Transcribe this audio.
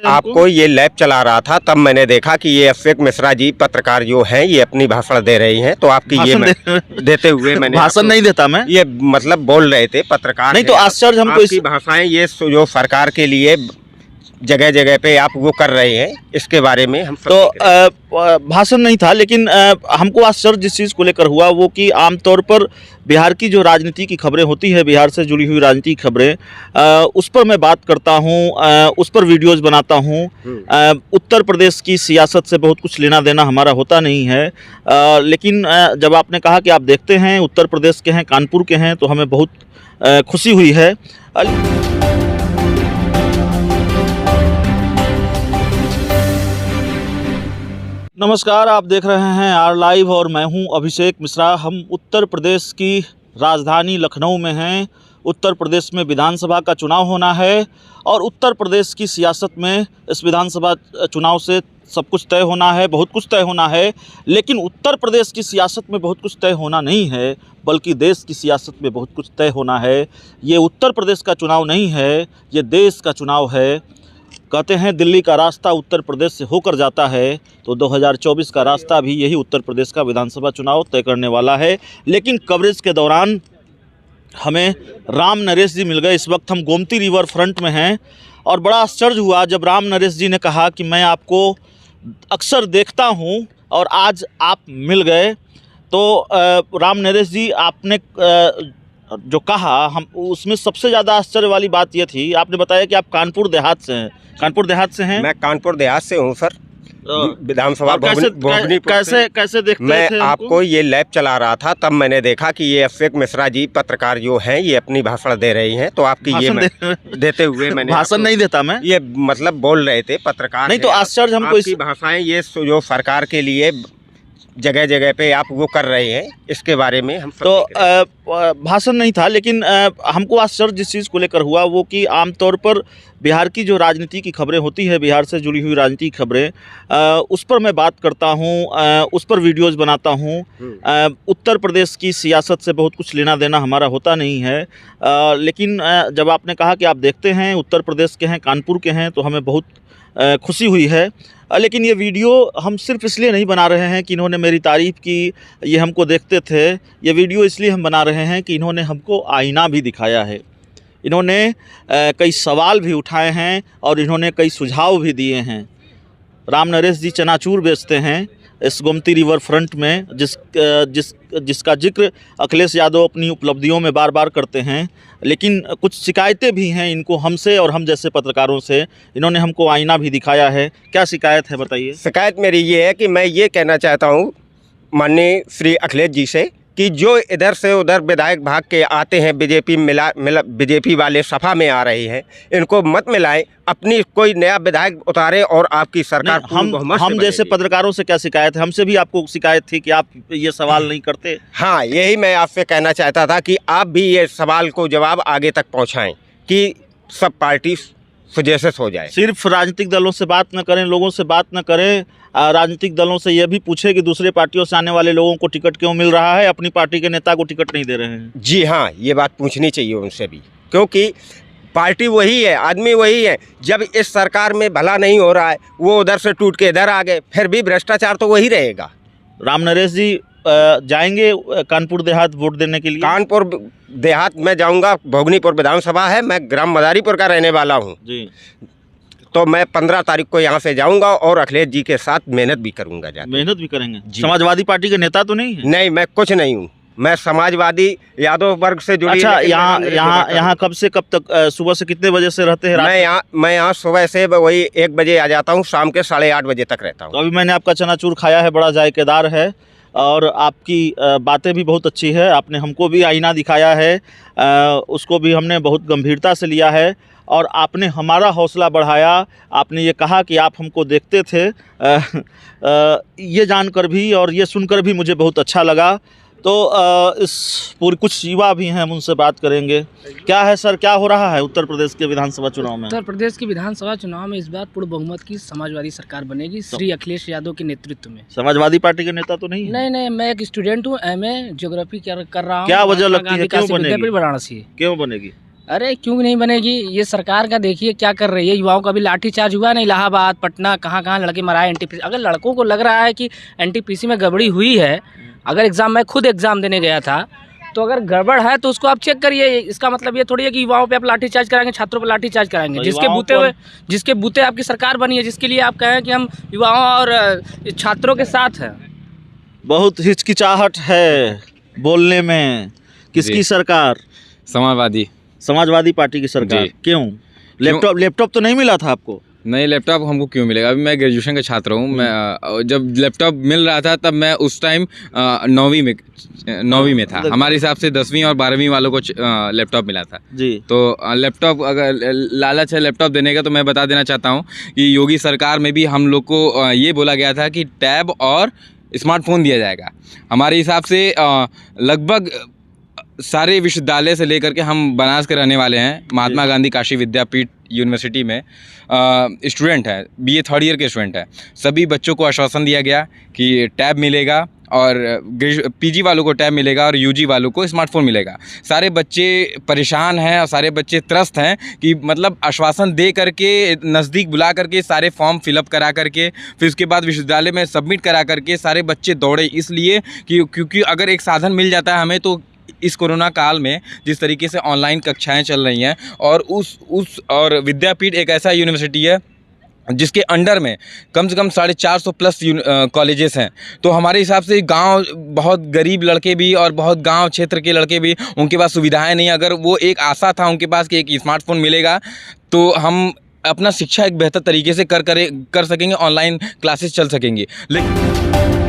आपको ये लैब चला रहा था तब मैंने देखा कि ये अभिषेक मिश्रा जी पत्रकार जो हैं ये अपनी भाषण दे रही हैं, तो आपकी ये देते हुए मैंने भाषण नहीं देता मैं, ये मतलब बोल रहे थे पत्रकार नहीं तो आश्चर्य हमको आपकी भाषाएं ये जो सरकार के लिए जगह जगह पे आप वो कर रहे हैं, इसके बारे में हम तो भाषण नहीं था, लेकिन हमको आश्चर्य जिस चीज़ को लेकर हुआ वो कि आमतौर पर बिहार की जो राजनीति की खबरें होती है, बिहार से जुड़ी हुई राजनीतिक खबरें, उस पर मैं बात करता हूँ, उस पर वीडियोस बनाता हूँ। उत्तर प्रदेश की सियासत से बहुत कुछ लेना देना हमारा होता नहीं है, लेकिन जब आपने कहा कि आप देखते हैं उत्तर प्रदेश के हैं, कानपुर के हैं, तो हमें बहुत खुशी हुई है। नमस्कार, आप देख रहे हैं आर लाइव और मैं हूं अभिषेक मिश्रा। हम उत्तर प्रदेश की राजधानी लखनऊ में हैं। उत्तर प्रदेश में विधानसभा का चुनाव होना है और उत्तर प्रदेश की सियासत में इस विधानसभा चुनाव से सब कुछ तय होना है, बहुत कुछ तय होना है। लेकिन उत्तर प्रदेश की सियासत में बहुत कुछ तय होना नहीं है, बल्कि देश की सियासत में बहुत कुछ तय होना है। ये उत्तर प्रदेश का चुनाव नहीं है, ये देश का चुनाव है। कहते हैं दिल्ली का रास्ता उत्तर प्रदेश से होकर जाता है, तो 2024 का रास्ता भी यही उत्तर प्रदेश का विधानसभा चुनाव तय करने वाला है। लेकिन कवरेज के दौरान हमें राम नरेश जी मिल गए। इस वक्त हम गोमती रिवर फ्रंट में हैं और बड़ा आश्चर्य हुआ जब राम नरेश जी ने कहा कि मैं आपको अक्सर देखता हूं और आज आप मिल गए। तो राम नरेश जी, आपने जो कहा, हम उसमें सबसे ज़्यादा आश्चर्य वाली बात ये थी, आपने बताया कि आप कानपुर देहात से हैं। कानपुर देहात से हैं? मैं कानपुर देहात से हूँ सर। विधानसभा कैसे देखते मैं थे आपको ये लैब चला रहा था तब मैंने देखा कि ये अभिषेक मिश्रा जी पत्रकार जो हैं ये अपनी भाषण दे रही हैं, तो आपकी ये देते हुए मैंने भाषण नहीं देता मैं, ये मतलब बोल रहे थे पत्रकार, नहीं तो आश्चर्य हमको आपकी भाषाएं ये जो सरकार के लिए जगह जगह पे आप वो कर रहे हैं, इसके बारे में हम तो भाषण नहीं था, लेकिन हमको आश्चर्य जिस चीज़ को लेकर हुआ वो कि आमतौर पर बिहार की जो राजनीति की खबरें होती है, बिहार से जुड़ी हुई राजनीतिक खबरें, उस पर मैं बात करता हूँ, उस पर वीडियोस बनाता हूँ। उत्तर प्रदेश की सियासत से बहुत कुछ लेना देना हमारा होता नहीं है, लेकिन जब आपने कहा कि आप देखते हैं उत्तर प्रदेश के हैं, कानपुर के हैं, तो हमें बहुत खुशी हुई है। लेकिन ये वीडियो हम सिर्फ इसलिए नहीं बना रहे हैं कि इन्होंने मेरी तारीफ़ की, ये हमको देखते थे। ये वीडियो इसलिए हम बना रहे हैं कि इन्होंने हमको आईना भी दिखाया है, इन्होंने कई सवाल भी उठाए हैं और इन्होंने कई सुझाव भी दिए हैं। राम नरेश जी चनाचूर बेचते हैं इस गोमती रिवर फ्रंट में, जिसका जिक्र अखिलेश यादव अपनी उपलब्धियों में बार बार करते हैं। लेकिन कुछ शिकायतें भी हैं इनको हमसे और हम जैसे पत्रकारों से। इन्होंने हमको आईना भी दिखाया है। क्या शिकायत है बताइए? शिकायत मेरी ये है कि मैं ये कहना चाहता हूँ माननीय श्री अखिलेश जी से कि जो इधर से उधर विधायक भाग के आते हैं, बीजेपी वाले सफा में आ रहे हैं, इनको मत मिलाएं, अपनी कोई नया विधायक उतारे और आपकी सरकार हम जैसे पत्रकारों से क्या शिकायत है? हमसे भी आपको शिकायत थी कि आप ये सवाल नहीं करते। हाँ, यही मैं आपसे कहना चाहता था कि आप भी ये सवाल को जवाब आगे तक पहुँचाएँ कि सब पार्टी सुजैसे हो जाए। सिर्फ राजनीतिक दलों से बात न करें, लोगों से बात न करें, राजनीतिक दलों से यह भी पूछे कि दूसरे पार्टियों से आने वाले लोगों को टिकट क्यों मिल रहा है, अपनी पार्टी के नेता को टिकट नहीं दे रहे हैं। जी हाँ, ये बात पूछनी चाहिए उनसे भी, क्योंकि पार्टी वही है, आदमी वही है। जब इस सरकार में भला नहीं हो रहा है, वो उधर से टूट के इधर आ गए, फिर भी भ्रष्टाचार तो वही रहेगा। राम नरेश जी जाएंगे कानपुर देहात वोट देने के लिए? कानपुर देहात में जाऊंगा, भोगनीपुर विधानसभा है, मैं ग्राम मदारीपुर का रहने वाला हूँ जी। तो मैं 15 तारीख को यहाँ से जाऊंगा और अखिलेश जी के साथ मेहनत भी करूंगा। मेहनत भी करेंगे? समाजवादी पार्टी के नेता तो नहीं है? नहीं, मैं कुछ नहीं हूँ, मैं समाजवादी यादव वर्ग से जुड़ी। अच्छा, यहाँ कब से कब तक, सुबह से कितने बजे से रहते हैं? मैं यहाँ सुबह से वही 1 बजे आ जाता हूँ, शाम के 8:30 बजे तक रहता हूँ। तो अभी मैंने आपका चनाचूर खाया है, बड़ा जायकेदार है और आपकी बातें भी बहुत अच्छी है। आपने हमको भी आईना दिखाया है, उसको भी हमने बहुत गंभीरता से लिया है और आपने हमारा हौसला बढ़ाया। आपने ये कहा कि आप हमको देखते थे, ये जानकर भी और ये सुनकर भी मुझे बहुत अच्छा लगा। तो इस पूरी कुछ युवा भी हैं, हम उनसे बात करेंगे। क्या है सर, क्या हो रहा है उत्तर प्रदेश के विधानसभा चुनाव में? उत्तर प्रदेश के विधानसभा चुनाव में इस बार पूर्ण बहुमत की समाजवादी सरकार बनेगी, श्री अखिलेश यादव के नेतृत्व में। समाजवादी पार्टी के नेता तो नहीं है? नहीं, मैं एक स्टूडेंट हूँ, MA ज्योग्राफी कर रहा हूँ। क्या वजह लगती है, क्यों बनेगी? वाराणसी। क्यों बनेगी? अरे क्यों नहीं बनेगी, ये सरकार का देखिए क्या कर रही है। युवाओं का भी लाठीचार्ज हुआ ना, इलाहाबाद, पटना, कहाँ कहाँ लड़के मराए एनटीपीसी। अगर लड़कों को लग रहा है कि एनटीपीसी में गड़बड़ी हुई है, अगर एग्ज़ाम, मैं खुद एग्ज़ाम देने गया था, तो अगर गड़बड़ है तो उसको आप चेक करिए। इसका मतलब ये थोड़ी है कि युवाओं पे आप लाठीचार्ज कराएंगे, छात्रों पे लाठीचार्ज कराएंगे। तो जिसके बूते आपकी सरकार बनी है, जिसके लिए आप कहें कि हम युवाओं और छात्रों के साथ हैं। बहुत हिचकिचाहट है बोलने में। किसकी जी। सरकार? समाजवादी पार्टी की सरकार। जी। क्यों? लैपटॉप तो नहीं मिला था आपको? नहीं, लैपटॉप हमको क्यों मिलेगा? अभी मैं ग्रेजुएशन का छात्र हूँ। मैं जब लैपटॉप मिल रहा था तब मैं उस टाइम 9वीं में था। हमारे हिसाब से 10वीं और 12वीं वालों को लैपटॉप मिला था जी। तो लैपटॉप, अगर लालच है लैपटॉप देने का, तो मैं बता देना चाहता हूँ कि योगी सरकार में भी हम लोग को ये बोला गया था कि टैब और स्मार्टफोन दिया जाएगा। हमारे हिसाब से लगभग सारे विश्वविद्यालय से लेकर के, हम बनारस के रहने वाले हैं, महात्मा गांधी काशी विद्यापीठ यूनिवर्सिटी में स्टूडेंट है, बीए 3rd ईयर के स्टूडेंट है। सभी बच्चों को आश्वासन दिया गया कि टैब मिलेगा और पीजी वालों को टैब मिलेगा और यूजी वालों को स्मार्टफोन मिलेगा। सारे बच्चे परेशान हैं और सारे बच्चे त्रस्त हैं कि मतलब आश्वासन दे करके, नज़दीक बुला करके सारे फॉर्म फिलअप करा करके, फिर उसके बाद विश्वविद्यालय में सबमिट करा करके सारे बच्चे दौड़े, इसलिए कि क्योंकि अगर एक साधन मिल जाता है हमें, तो इस कोरोना काल में जिस तरीके से ऑनलाइन कक्षाएं चल रही हैं, और और विद्यापीठ एक ऐसा यूनिवर्सिटी है जिसके अंडर में कम से कम 450 प्लस कॉलेजेस हैं। तो हमारे हिसाब से गांव, बहुत गरीब लड़के भी और बहुत गांव क्षेत्र के लड़के भी, उनके पास सुविधाएं नहीं। अगर वो एक आशा था उनके पास कि एक स्मार्टफोन मिलेगा तो हम अपना शिक्षा एक बेहतर तरीके से कर सकेंगे, ऑनलाइन क्लासेस चल सकेंगे। लेकिन